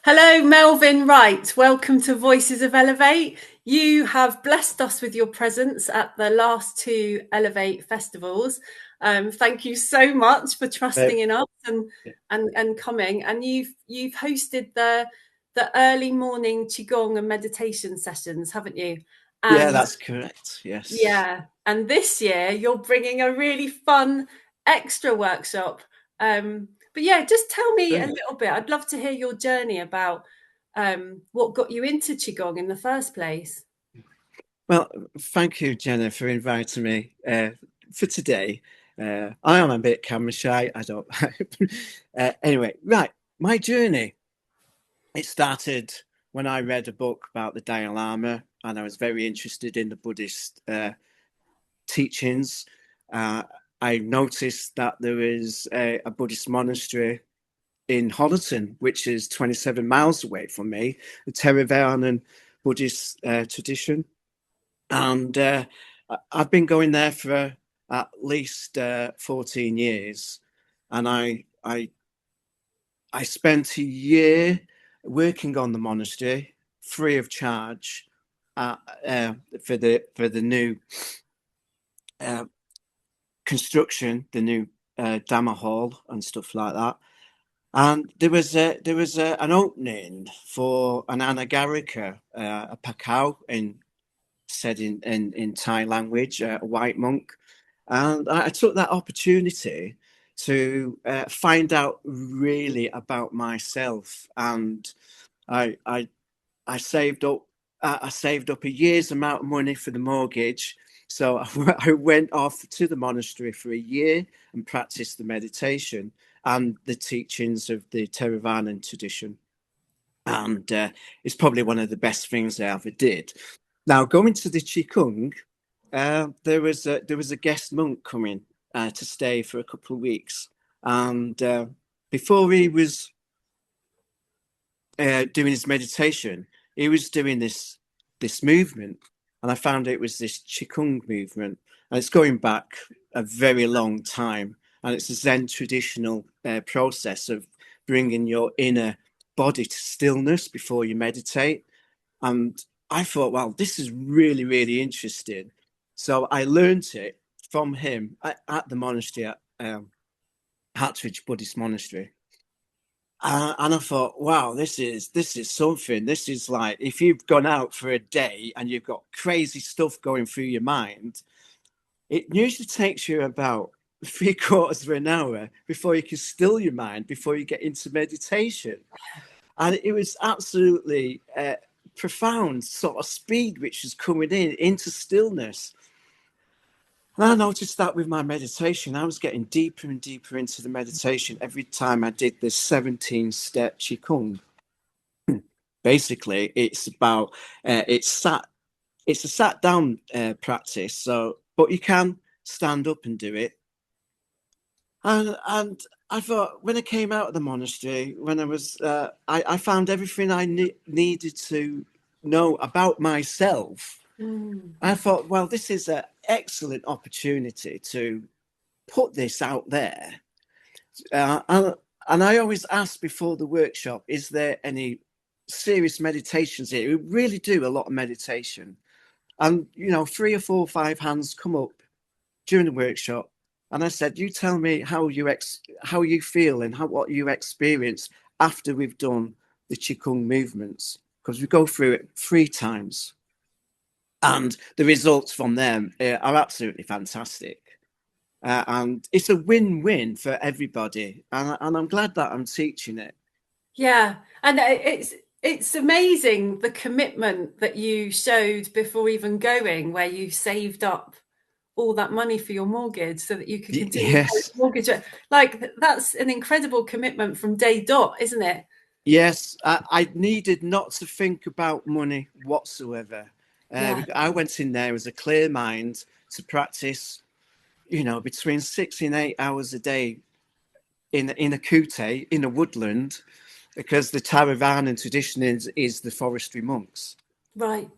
Hello, Melvyn Wright. Welcome to Voices of Elevate. You have blessed us with your presence at the last two Elevate festivals. Thank you so much for trusting in us and coming. And you've hosted the early morning qigong and meditation sessions, haven't you? Yeah, And that's correct. Yes. yeah, and this year you're bringing a really fun extra workshop. But yeah, just tell me a Brilliant. little bit. I'd love to hear your journey about what got you into Qigong in the first place. Well, thank you, Jenna, for inviting me for today. I am a bit camera shy. I don't. Anyway, right. My journey. It started when I read a book about the Dalai Lama, and I was very interested in the Buddhist teachings. Uh, I noticed that there is a Buddhist monastery in Honiton, which is 27 miles away from me, the Theravada Buddhist tradition. And I've been going there for at least 14 years. And I spent a year working on the monastery free of charge for the new uh, construction, the new Dhamma hall and stuff like that. And there was an opening for an anagarika, a pakao said in Thai language, a white monk, and I took that opportunity to find out really about myself, and I I, I saved up. I saved up a year's amount of money for the mortgage, so I went off to the monastery for a year and practiced the meditation and the teachings of the Theravada tradition. And it's probably one of the best things I ever did. Now, going to the Qigong, there was a guest monk coming to stay for a couple of weeks, and before he was doing his meditation, he was doing this movement, and I found it was this Qigong movement, and it's going back a very long time, and it's a Zen traditional process of bringing your inner body to stillness before you meditate. And I thought, wow, this is really, really interesting. So I learned it from him at the monastery at Hartridge Buddhist Monastery. And I thought, wow, this is something. This is like if you've gone out for a day and you've got crazy stuff going through your mind, it usually takes you about three-quarters of an hour before you can still your mind before you get into meditation. And it was absolutely profound sort of speed which was coming in into stillness. And I noticed that with my meditation, I was getting deeper and deeper into the meditation every time I did this 17-step qigong. Basically, it's about it's a sat down practice. So, but you can stand up and do it. And I thought when I came out of the monastery, when I found everything I needed to know about myself. Mm. I thought, well, this is an excellent opportunity to put this out there. Uh, and, and I always ask before the workshop, is there any serious meditations here? We really do a lot of meditation. And, three or four or five hands come up during the workshop. And I said, you tell me how you feel and what you experience after we've done the Qigong movements, because we go through it 3 times. And the results from them are absolutely fantastic. And it's a win-win for everybody. And I'm glad that I'm teaching it. Yeah, and it's amazing the commitment that you showed before even going, where you saved up all that money for your mortgage so that you could continue paying Yes. the mortgage. Like that's an incredible commitment from day dot, isn't it? Yes. I needed not to think about money whatsoever. Yeah. I went in there as a clear mind to practice, between 6 and 8 hours a day in a kute, in a woodland, because the Theravada tradition is the forestry monks. Right.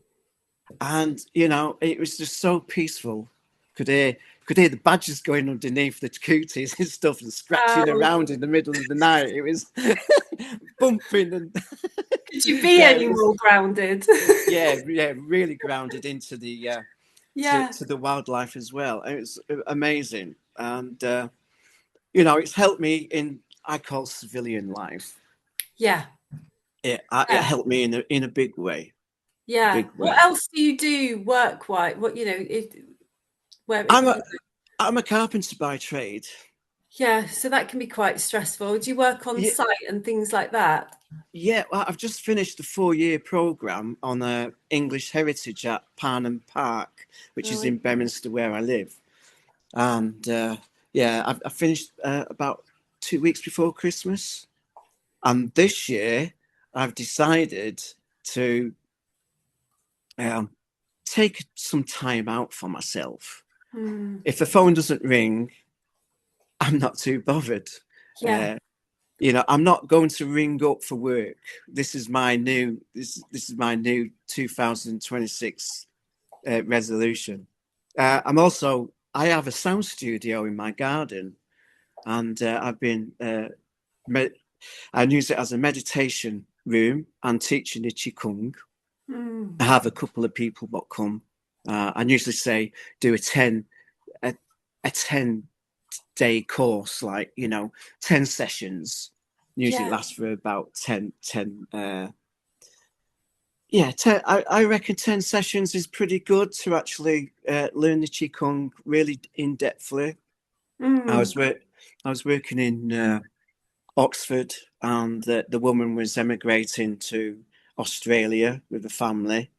And it was just so peaceful. Could hear the badgers going underneath the cooties and stuff and scratching Oh, around in the middle of the night. It was bumping and Could you be Yeah, any more grounded? yeah, really grounded into the Yeah, to the wildlife as well. It was amazing, and you know, it's helped me in I call civilian life. yeah, It yeah, helped me in a big way, yeah. big What way. else do you do work-wise? What, where I'm a I'm a carpenter by trade. yeah, so that can be quite stressful. Do you work on Yeah, site and things like that? yeah. Well, I've just finished a 4-year program on English heritage at Parnham Park, which Oh, is in Bedminster, where I live. And yeah, I finished about 2 weeks before Christmas. And this year, I've decided to um, take some time out for myself. mm, If the phone doesn't ring, I'm not too bothered. yeah. You know, I'm not going to ring up for work. This is my new 2026 resolution. I have a sound studio in my garden, and I use it as a meditation room and teaching the qigong. Mm, I have a couple of people that come. I usually say do a, a 10-day course, like, you know, 10 sessions. Usually yeah. lasts for about 10. Yeah, 10, I reckon 10 sessions is pretty good to actually learn the qigong really in depthly. I Mm. was work, I was working in Oxford, and the woman was emigrating to Australia with the family,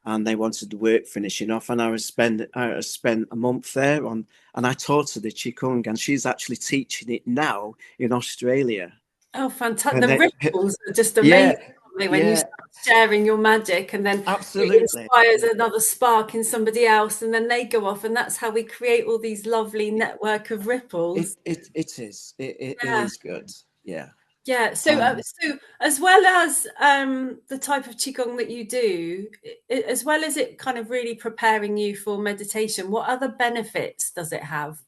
and they wanted the work finishing off. And I spent a month there and I taught her the qigong, and she's actually teaching it now in Australia. Oh, fantastic. And The they, ripples are just amazing, yeah, aren't they? When you yeah, start sharing your magic and then it absolutely. inspires another spark in somebody else and then they go off and that's how we create all these lovely network of ripples. It Yeah. is good. Yeah. Yeah. So, Um, so as well as the type of qigong that you do, as well as it kind of really preparing you for meditation, what other benefits does it have?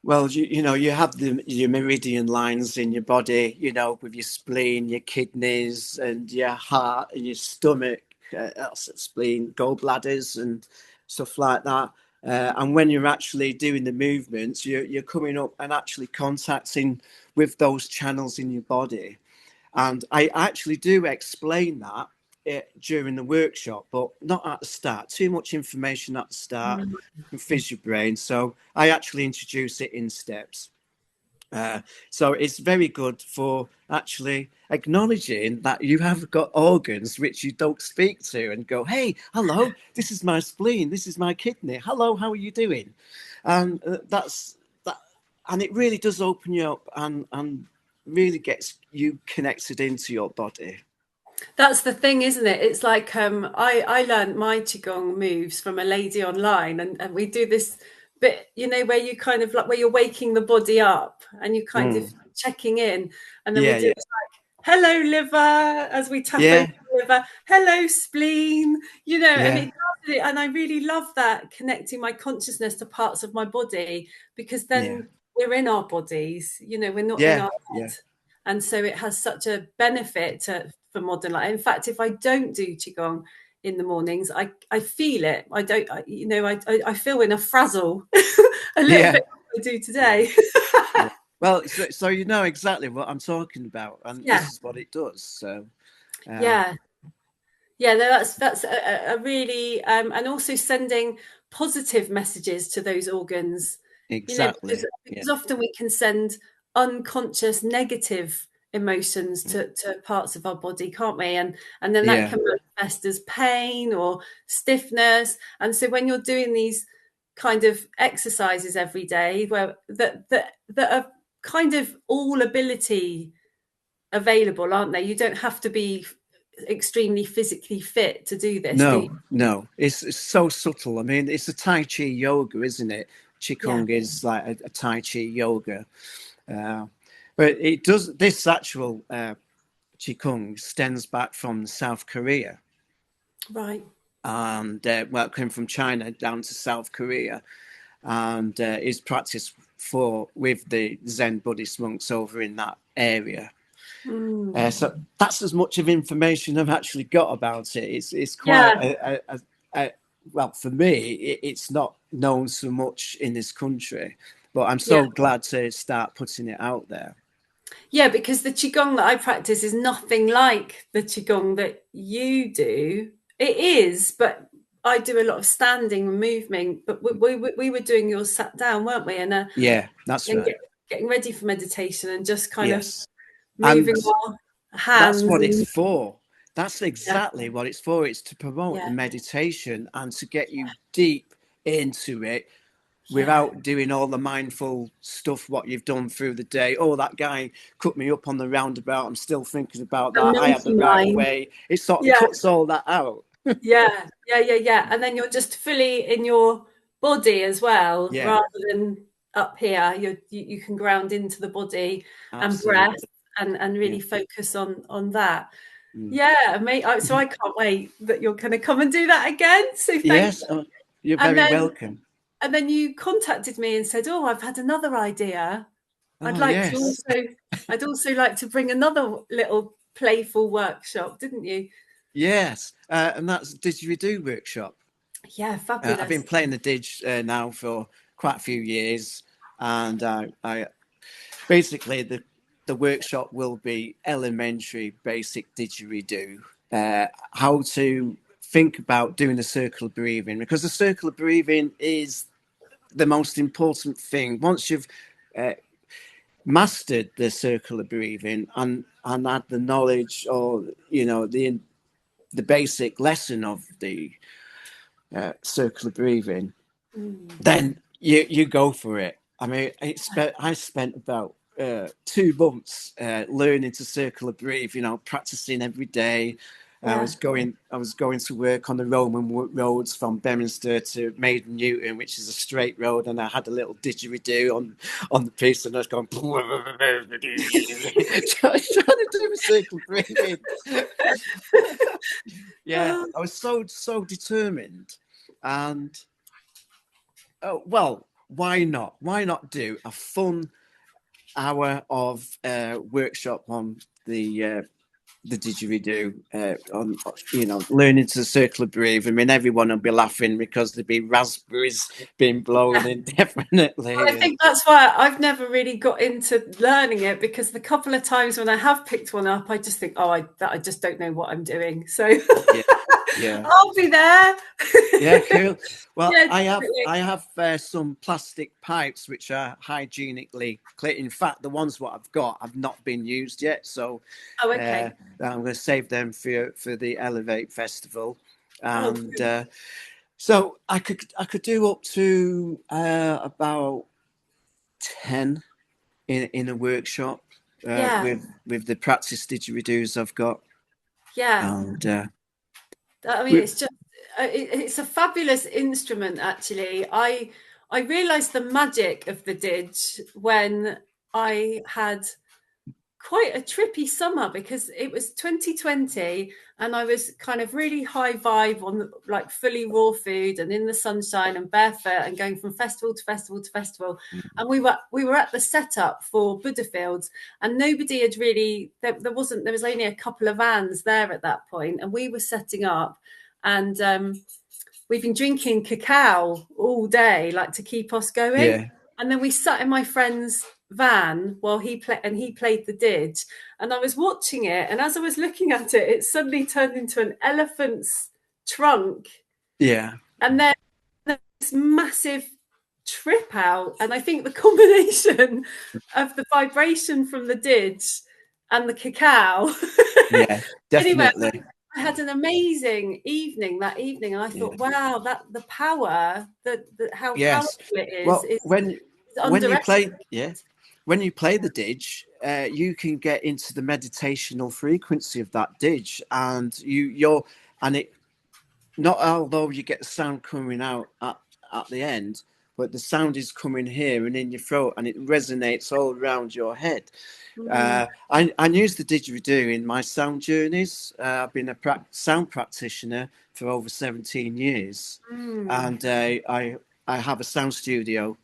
well, you know, you have your meridian lines in your body, you know, with your spleen, your kidneys, and your heart, and your stomach, that's spleen, gallbladders, and stuff like that. And when you're actually doing the movements, you're coming up and actually contacting with those channels in your body. And I actually do explain that during the workshop, but not at the start. Too much information at the start Mm. can fizz your brain. So I actually introduce it in steps. So it's very good for actually acknowledging that you have got organs which you don't speak to and go, hey, hello, this is my spleen, this is my kidney. Hello, how are you doing? And that's that. And it really does open you up and really gets you connected into your body. That's the thing, isn't it? It's like I learned my qigong moves from a lady online, and we do this bit, where you kind of like where you're waking the body up and you kind of Mm. checking in, and then we Yeah, do yeah, it like hello liver as we tap over yeah, the liver, hello spleen, and yeah, it does it, and I really love that connecting my consciousness to parts of my body because yeah, then we're in our bodies, we're not in yeah, our yeah, head. And so it has such a benefit for modern life. In fact, if I don't do qigong in the mornings, I feel it. I don't, I feel in a frazzle a little yeah, bit like I do yeah. today. Yeah. Well, so you know exactly what I'm talking about, and Yeah, this is what it does. So, uh, yeah, yeah. No, that's a really and also sending positive messages to those organs. exactly. Yeah, Because often we can send unconscious negative emotions yeah, to parts of our body, can't we? And then that yeah, can manifest as pain or stiffness. And so when you're doing these kind of exercises every day, where that are kind of all ability available, aren't they? You don't have to be extremely physically fit to do this, do you? No, no, it's so subtle. I mean, it's a Tai Chi yoga, isn't it? Yeah, Qigong is like a Tai Chi yoga, uh, but it does this actual Qigong stems back from South Korea, right. and well, it came from China down to South Korea, and is practiced with the Zen Buddhist monks over in that area. So that's as much of information I've actually got about it. It's quite Yeah. well, for me, it's not known so much in this country, but I'm Yeah. so glad to start putting it out there. Yeah, because the qigong that I practice is nothing like the qigong that you do. It is, but I do a lot of standing and moving. But we were doing yours sat down, weren't we? Yeah, that's And right. getting ready for meditation and just kind of Yes, and moving our that's hands what it's and for. That's yeah, exactly what it's for. It's to promote the yeah, meditation and to get you deep into it yeah. without doing all the mindful stuff what you've done through the day. Oh, that guy cut me up on the roundabout. I'm still thinking about The that. I had the monkey right of mind. way. It sort of Yeah, cuts all that out. yeah. And then you're just fully in your body as well, Yeah, rather than up here. You can ground into the body and breath absolutely. and Yeah. really focus on that. Mm. Yeah, mate. So I can't wait that you're going to come and do that again. So thank Yes, you. you're And very then welcome. and then you contacted me and said, "Oh, I've had another idea. I'd Oh, like to yes. also I'd also like to bring another little playful workshop," didn't you? Yes. And that's Didgeridoo workshop. Yeah, I've been fabulous. playing the Didge now for quite a few years. And I basically, the workshop will be elementary basic didgeridoo, how to think about doing the circle of breathing, because the circle of breathing is the most important thing. Once you've mastered the circle of breathing and had the knowledge, or the basic lesson of the circle of breathing, then you go for it. I mean, I spent about 2 months learning to circle a breathe. Practicing every day. Yeah. I was going to work on the Roman roads from Beminster to Maiden Newton, which is a straight road, and I had a little didgeridoo on the piece, and I was going trying to do a circle breathing. Yeah, Oh, I was so determined, and oh, well, why not? Why not do a fun hour of workshop on the didgeridoo, on learning to circle a breathe? I mean, everyone will be laughing because there'll be raspberries being blown yeah. in definitely. I think that's why I've never really got into learning it, because the couple of times when I have picked one up, I just think, oh, I just don't know what I'm doing. So Yeah, yeah. I'll be there. Yeah, cool. Well, Yeah, I definitely. have some plastic pipes which are hygienically clear. In fact, the ones what I've got have not been used yet, so Oh, uh, okay. I'm going to save them for the Elevate Festival, Oh, and good. so I could do up to about 10 in a workshop Yeah, with the practice didgeridoos I've got, yeah. and I mean, we it's just it's a fabulous instrument. Actually, I realised the magic of the didge when I had quite a trippy summer, because it was 2020 and I was kind of really high vibe on like fully raw food and in the sunshine and barefoot and going from festival to festival to festival. And we were at the setup for Buddha Fields, and nobody had really there was only a couple of vans there at that point, and we were setting up, and we've been drinking cacao all day, like to keep us going. yeah, And then we sat in my friend's van while he played the didge, and I was watching it. And as I was looking at it, it suddenly turned into an elephant's trunk, yeah, and then this massive trip out. And I think the combination of the vibration from the didge and the cacao. yeah, Anyway, definitely. I had an amazing evening that evening, and I Yeah. thought, wow, that the power, that how powerful Yes. it is Well, is, is when you play, underestimated. yeah, when you play the didge, you can get into the meditational frequency of that didge, and and it not although you get the sound coming out at the end, but the sound is coming here and in your throat, and it resonates all around your head. Mm, I use the didgeridoo in my sound journeys. I've been a sound practitioner for over 17 years, mm. and I have a sound studio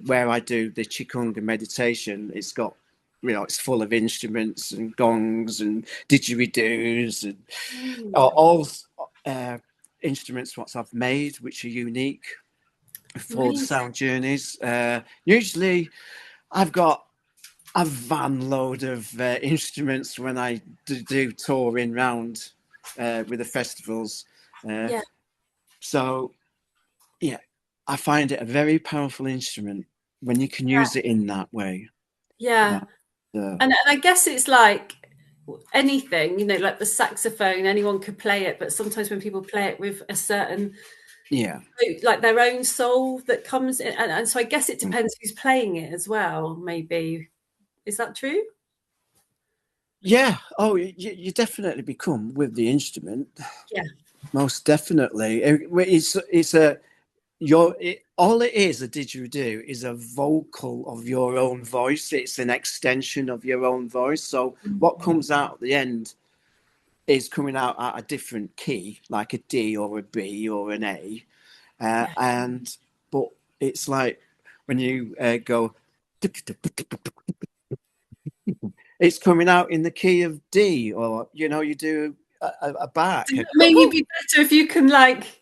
where I do the Qigong and meditation. It's got it's full of instruments and gongs and didgeridoos and all instruments what I've made, which are unique for the sound journeys. Usually I've got a van load of instruments when I do touring round with the festivals. So, yeah, I find it a very powerful instrument when you can use it in that way. And I guess it's like anything, you know, like the saxophone, anyone could play it, but sometimes when people play it with a certain like their own soul that comes in, and so I guess it depends who's playing it as well, maybe. Is that true? Yeah. Oh, you definitely become with the instrument. Yeah. Most definitely. All it is, a didgeridoo, is a vocal of your own voice. It's an extension of your own voice. So what comes out at the end is coming out at a different key, like a D or a B or an A. But it's like when you go, it's coming out in the key of D, or you do a bark. Maybe it'd be better if you can like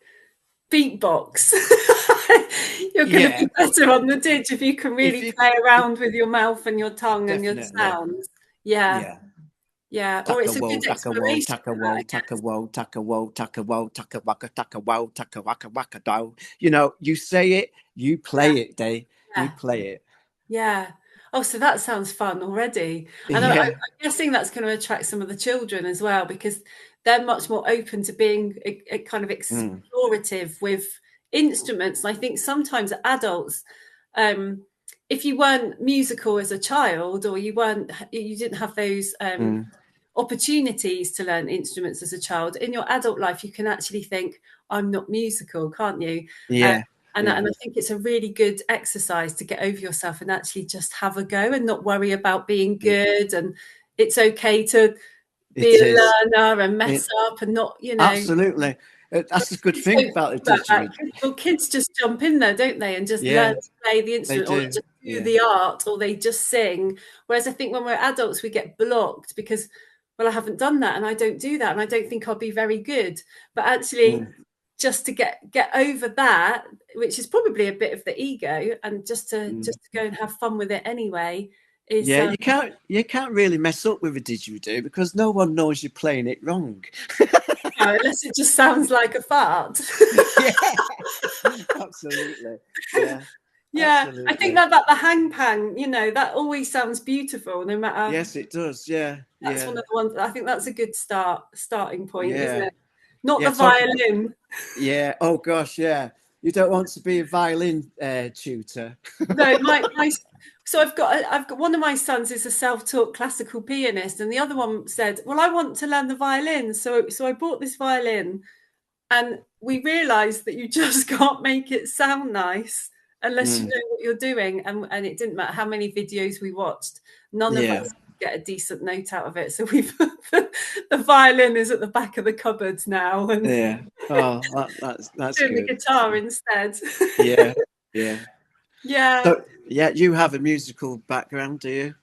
beatbox. You're going to be better on the didge if you can really play around with your mouth and your tongue and your sounds. Yeah. Or it's a good exploration. You say it, you play it, Day. You play it. Yeah. Oh, so that sounds fun already. And I'm guessing that's going to attract some of the children as well, because they're much more open to being a kind of explorative with instruments. And I think sometimes adults, if you weren't musical as a child, or you didn't have those opportunities to learn instruments as a child, in your adult life, you can actually think, I'm not musical, can't you? And I think it's a really good exercise to get over yourself and actually just have a go and not worry about being good. And it's okay to be a learner and mess up and not, Absolutely. That's a good thing about the didgeridoo. Well, kids just jump in there, don't they, and just learn to play the instrument, or just do the art, or they just sing. Whereas I think when we're adults, we get blocked because, well, I haven't done that and I don't do that and I don't think I'll be very good. But actually, just to get over that, which is probably a bit of the ego, and just to go and have fun with it anyway. You can't really mess up with a didgeridoo because no one knows you're playing it wrong. No, unless it just sounds like a fart. Absolutely. Absolutely. I think that the hang pan, that always sounds beautiful, no matter. Yes, it does. That's one of the ones. I think that's a good starting point, isn't it? Not the violin. Oh gosh, yeah. You don't want to be a violin tutor. No, so I've got one of my sons is a self-taught classical pianist, and the other one said, well, I want to learn the violin. So I bought this violin, and we realized that you just can't make it sound nice unless you know what you're doing. And it didn't matter how many videos we watched, none of us get a decent note out of it. So the violin is at the back of the cupboards now. And that's doing good. The guitar instead. So, you have a musical background, do you?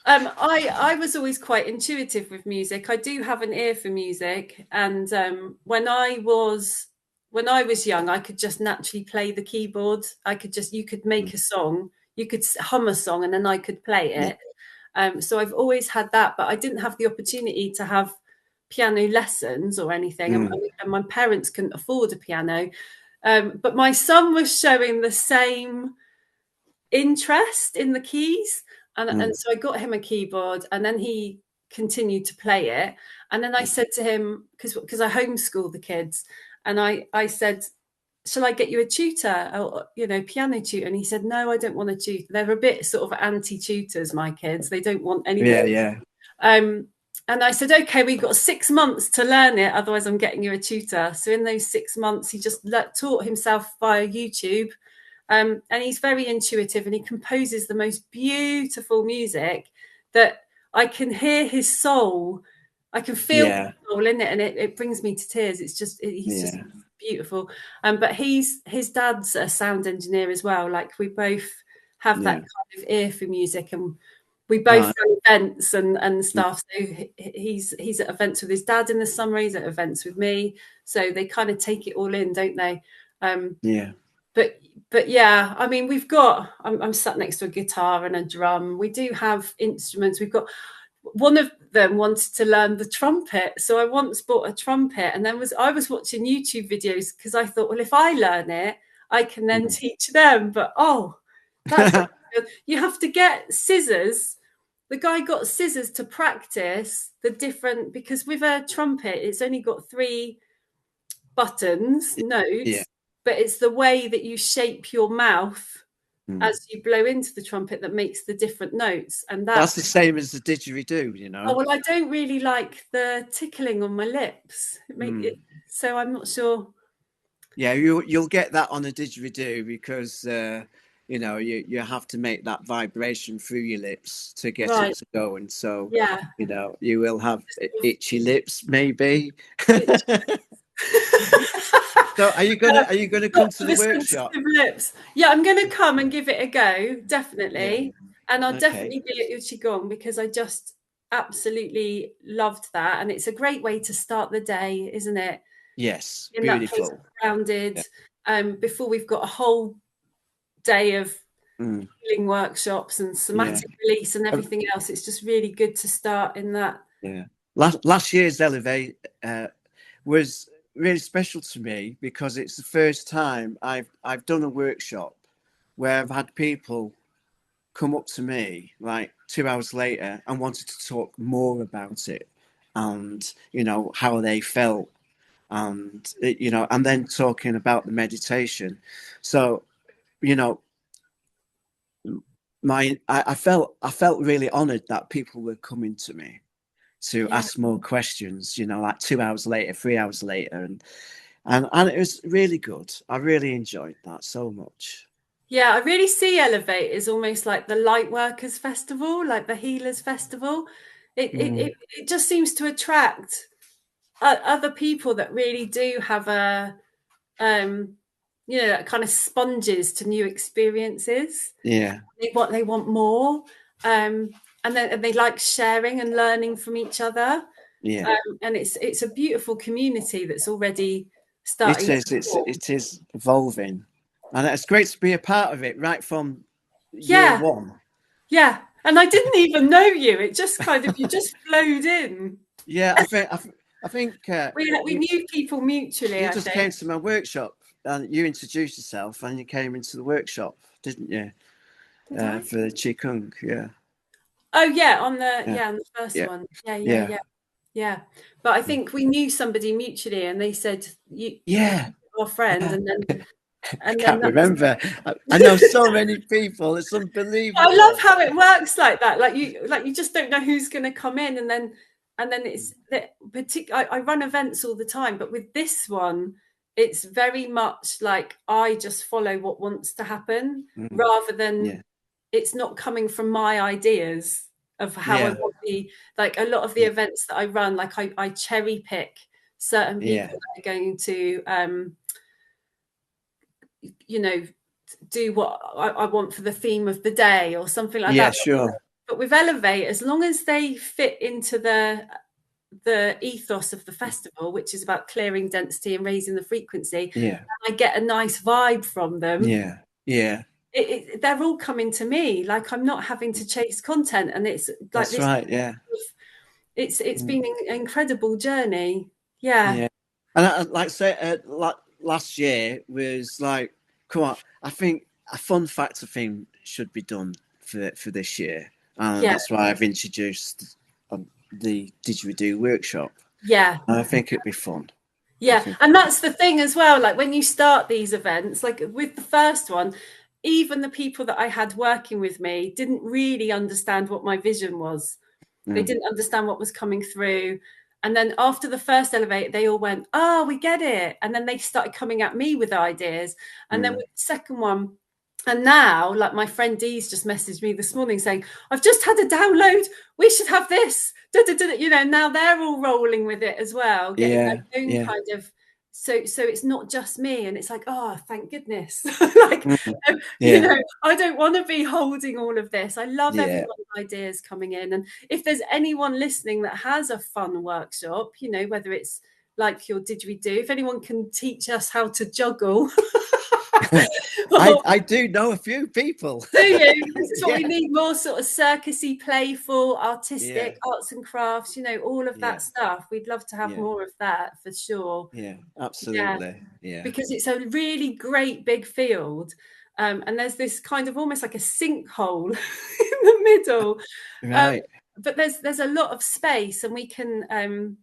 I was always quite intuitive with music. I do have an ear for music, and when I was young, I could just naturally play the keyboard. You could make a song, you could hum a song, and then I could play it. So I've always had that, but I didn't have the opportunity to have piano lessons or anything, and my parents couldn't afford a piano. But my son was showing the same interest in the keys, and so I got him a keyboard, and then he continued to play it. And then I said to him, because I homeschool the kids, and I said, shall I get you a tutor, or piano tutor? And he said, no, I don't want a tutor. They're a bit sort of anti-tutors, my kids. They don't want anything. And I said, okay, we've got 6 months to learn it, otherwise I'm getting you a tutor. So in those 6 months, he just taught himself via YouTube. And he's very intuitive, and he composes the most beautiful music that I can hear his soul. I can feel his soul in it, and it brings me to tears. It's just, he's just beautiful. But his dad's a sound engineer as well. Like, we both have that kind of ear for music, and we both Right. run events and stuff. So he's at events with his dad in the summer. He's at events with me. So they kind of take it all in, don't they? Yeah. But yeah, I mean, I'm sat next to a guitar and a drum. We do have instruments. We've got, one of them wanted to learn the trumpet. So I once bought a trumpet, and then I was watching YouTube videos because I thought, well, if I learn it, I can then teach them. But that's not good. You have to get scissors. The guy got scissors to practice the different, because with a trumpet, it's only got 3 buttons, notes, Yeah. but it's the way that you shape your mouth as you blow into the trumpet that makes the different notes. And That's the same as the didgeridoo, you know. oh, well, I don't really like the tickling on my lips. So I'm not sure. Yeah, you'll get that on a didgeridoo because you know you have to make that vibration through your lips to get Right. it to go, and so Yeah. you know you will have itchy lips, maybe. So are you gonna come to the The workshop? sensitive lips. Yeah, I'm going to come and give it a go, Yeah. definitely. And I'll Okay. definitely be at Qigong because I just absolutely loved that. And it's a great way to start the day, isn't it? Yes. In that place, Beautiful. grounded, Yeah. before we've got a whole day of Mm. healing workshops and Yeah. somatic release and everything else. It's just really good to start in that. Yeah. Last year's Elevate was really special to me because it's the first time I've done a workshop where I've had people come up to me like 2 hours later and wanted to talk more about it, and you know how they felt, and you know, and then talking about the meditation. So you know, I felt really honored that people were coming to me to Yeah. ask more questions, you know, like 2 hours later, 3 hours later, and it was really good. I really enjoyed that so much. Yeah, I really see Elevate as almost like the light workers festival, like the healers festival. It just seems to attract other people that really do have a that kind of sponges to new experiences. Yeah. They want more, and then they like sharing and learning from each other. Yeah. And it's a beautiful community that's already It starting is. to form. It is evolving, and it's great to be a part of it right from year Yeah, one. yeah. And I didn't even know you. It just kind of, you just flowed in. Yeah, I think We knew people mutually, you I just think. came to my workshop and you introduced yourself and you came into the workshop, didn't you? Did I? For the Qigong, yeah, Oh yeah, yeah, on the first yeah, one. Yeah, yeah, yeah, yeah. Yeah. But I think we knew somebody mutually and they said you yeah. our friend, Yeah. I and then can't that was. remember. I know so many people. It's I love unbelievable. how it works like that. Like you just don't know who's going to come in, and then it's that I run events all the time, but with this one, it's very much like I just follow what wants to happen rather than Yeah, it's not coming from my ideas of how I yeah, want the, like a lot of the yeah, events that I run, like I cherry pick certain people yeah, that are going to you know do what I want for the theme of the day or something like yeah. that. Sure. But with Elevate, as long as they fit into the ethos of the festival, which is about clearing density and raising the frequency, Yeah, and I get a nice vibe from them, yeah, yeah. they're all coming to me. Like I'm not having to chase content, and it's like That's this. right. Yeah, It's been an incredible journey. Yeah, yeah. And like I say, last year was like, come on. I think a fun factor thing should be done for this year, and yeah, that's why I've introduced the didgeridoo workshop. yeah. And I think it'd be fun. I Yeah, think. and that's the thing as well. Like when you start these events, like with the first one, even the people that I had working with me didn't really understand what my vision was. They didn't understand what was coming through. And then after the first Elevate, they all went, "Oh, we get it." And then they started coming at me with ideas. And then with the second one, and now, like my friend Dee's just messaged me this morning saying, "I've just had a download. We should have this." Da, da, da, da. You know, now they're all rolling with it as well, getting their Yeah, own yeah, kind of so it's not just me, and it's like, oh, thank goodness. Like, you Yeah. know, I don't want to be holding all of this. I love Yeah. everyone's ideas coming in, and if there's anyone listening that has a fun workshop, you know, whether it's like your didgeridoo, if anyone can teach us how to juggle. I do know a few people. Do you? This is what we Yeah. need, more sort of circusy, playful, artistic, Yeah. arts and crafts, you know, all of that Yeah. stuff. We'd love to have Yeah. more of that for sure. Yeah. Yeah, Absolutely. Yeah. because it's a really great big field. And there's this kind of almost like a sinkhole in the middle. Right. But there's a lot of space, and we can,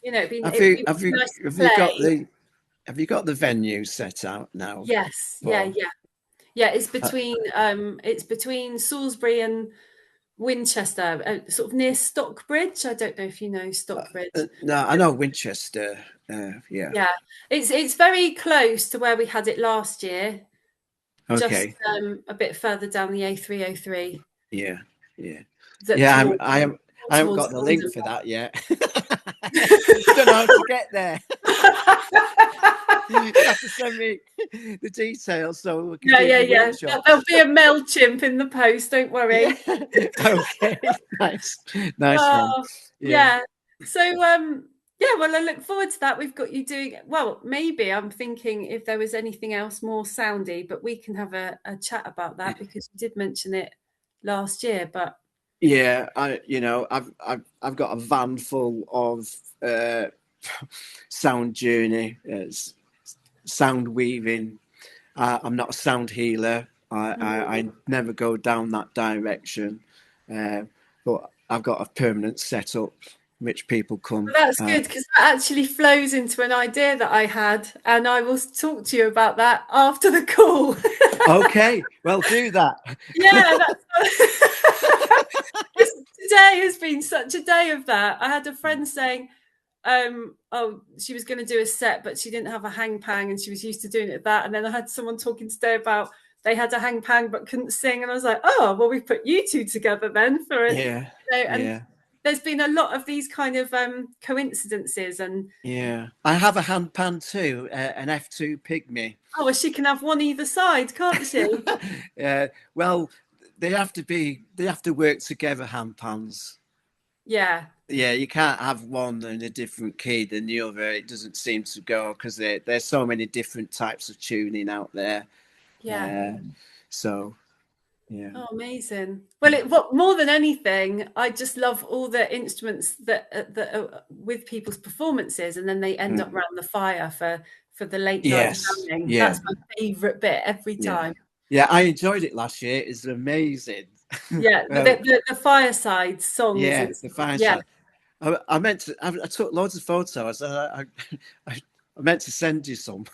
you know, it'd Have be you have you nice to have you got play. the venue set out now? Yes, For yeah. It's between Salisbury and Winchester, sort of near Stockbridge. I don't know if you know Stockbridge. no, I know Winchester. Yeah. Yeah, it's very close to where we had it last year. Just Okay. a bit further down the A303. Yeah. Yeah. Towards, I haven't towards got the link London. for that yet. Don't know how to get there. You have to send me the details so we can do the workshop. There'll be a MailChimp in the post, don't worry. Yeah. Okay. Nice one. Yeah. So well, I look forward to that. We've got you doing well. Maybe I'm thinking if there was anything else more soundy, but we can have a chat about that, because you did mention it last year. But yeah, I've got a van full of sound journey, sound weaving. I'm not a sound healer. I never go down that direction, but I've got a permanent setup which people come. Well, that's good, because that actually flows into an idea that I had, and I will talk to you about that after the call. Okay, well, do that. Yeah, today has been such a day of that. I had a friend saying, she was going to do a set, but she didn't have a hang pang, and she was used to doing it that. And then I had someone talking today about they had a hang pang but couldn't sing, and I was like, oh, well, we put you two together then for it. Yeah, and there's been a lot of these kind of coincidences. And I have a hand pan too, an F2 pygmy. Oh, well, she can have one either side, can't she? Well, they have to work together, hand pans. Yeah, you can't have one in a different key than the other. It doesn't seem to go, because there's so many different types of tuning out there. So yeah. Oh, amazing. Well, more than anything, I just love all the instruments that are with people's performances, and then they end up around the fire for the late night jamming. That's my favourite bit every time. Yeah, I enjoyed it last year. It's amazing. Yeah, the fireside songs. Yeah, the fireside. I took loads of photos. I meant to send you some.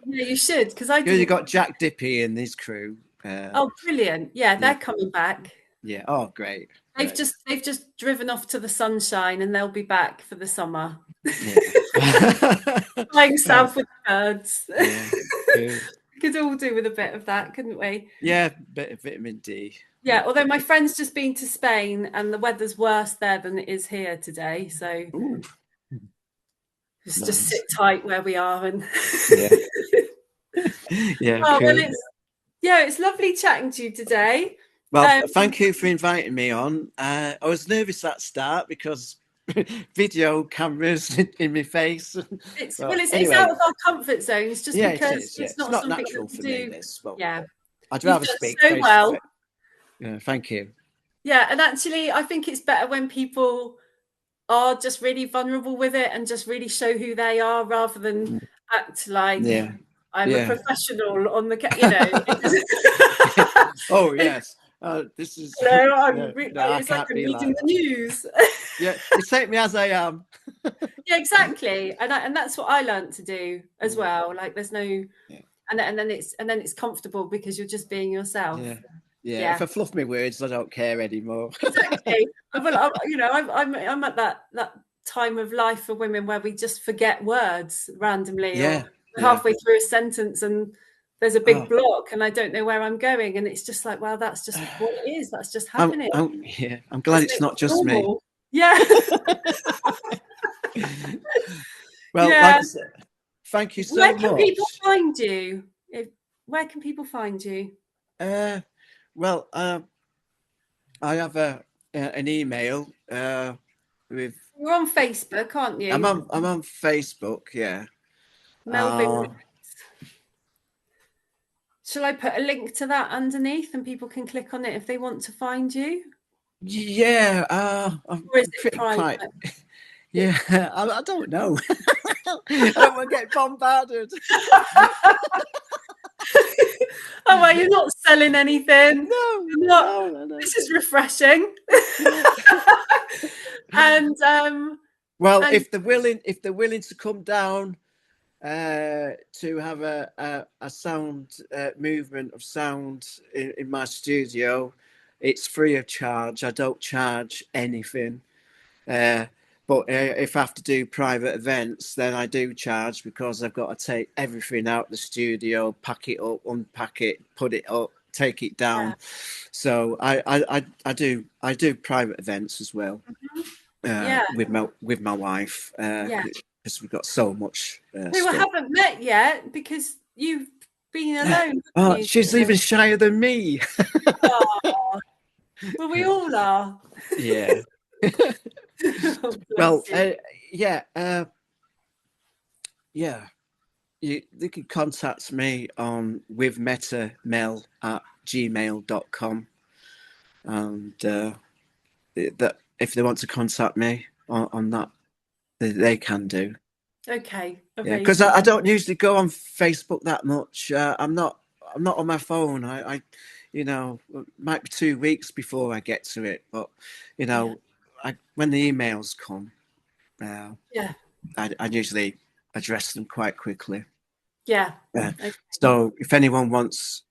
Yeah, you should, because you got Jack Dippy and his crew. Oh, brilliant! Yeah, they're coming back. Yeah. Oh, great. They've just driven off to the sunshine, and they'll be back for the summer. Flying south with birds. Yeah. We could all do with a bit of that, couldn't we? Yeah, bit of vitamin D. Yeah, although my friend's just been to Spain, and the weather's worse there than it is here today. So just sit tight where we are. And cool. It's lovely chatting to you today. Well, thank you for inviting me on. I was nervous at start because video cameras in my face. It's out of our comfort zones, just because it's not something natural for me. This. Well, I'd rather speak so well. Yeah, thank you. Yeah, and actually, I think it's better when people are just really vulnerable with it and just really show who they are, rather than act like I'm a professional on the, Oh yes, this is. It's like I'm reading the news. Yeah, you take me as I am. Yeah, exactly, and that's what I learned to do as well. Like, there's no, and then it's comfortable because you're just being yourself. Yeah. If I fluff my words, I don't care anymore. Exactly. I'm at that time of life for women where we just forget words randomly. Or halfway through a sentence and there's a big block and I don't know where I'm going, and it's just like, well, that's just what it is. That's just happening. I'm glad it's not just normal. Me. Yeah. Well, like I said, Thank you so Where much. can people find you? Where can people find you? Well, I have an email with. You're on Facebook, aren't you? I'm on Facebook. Yeah. Melvyn. Shall I put a link to that underneath and people can click on it if they want to find you? Yeah. I'm Or is it pretty private? quite. Yeah. I don't know. I don't want to get bombarded. Oh, well, you're not selling anything. No. This is refreshing. And well, and if they're willing to come down to have a sound movement of sound in my studio, it's free of charge. I don't charge anything. But if I have to do private events, then I do charge, because I've got to take everything out the studio, pack it up, unpack it, put it up, take it down. So I do private events as well. With my wife, because we've got so much who stuff. I haven't met yet because you've been alone. Oh, she's even shyer than me. Oh, well, we all are. Yeah. Oh, well, you. they can contact me on withmetamel@gmail.com, and that if they want to contact me on that, they can do. Okay. Yeah, because I don't usually go on Facebook that much. I'm not on my phone. I might be 2 weeks before I get to it, but when the emails come, I usually address them quite quickly. Yeah. Okay. So if anyone wants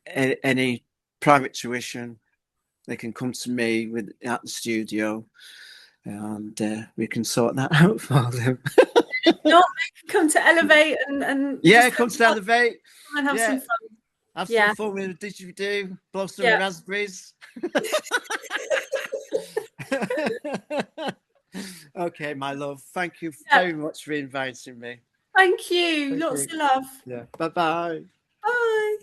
any private tuition, they can come to me at the studio, and we can sort that out for them. No, come to Elevate and come to Elevate and have some fun. Have some fun with a didgeridoo, blow some raspberries. Okay, my love. Thank you very much for inviting me. Thank you. Lots of love. Yeah. Bye-bye. Bye.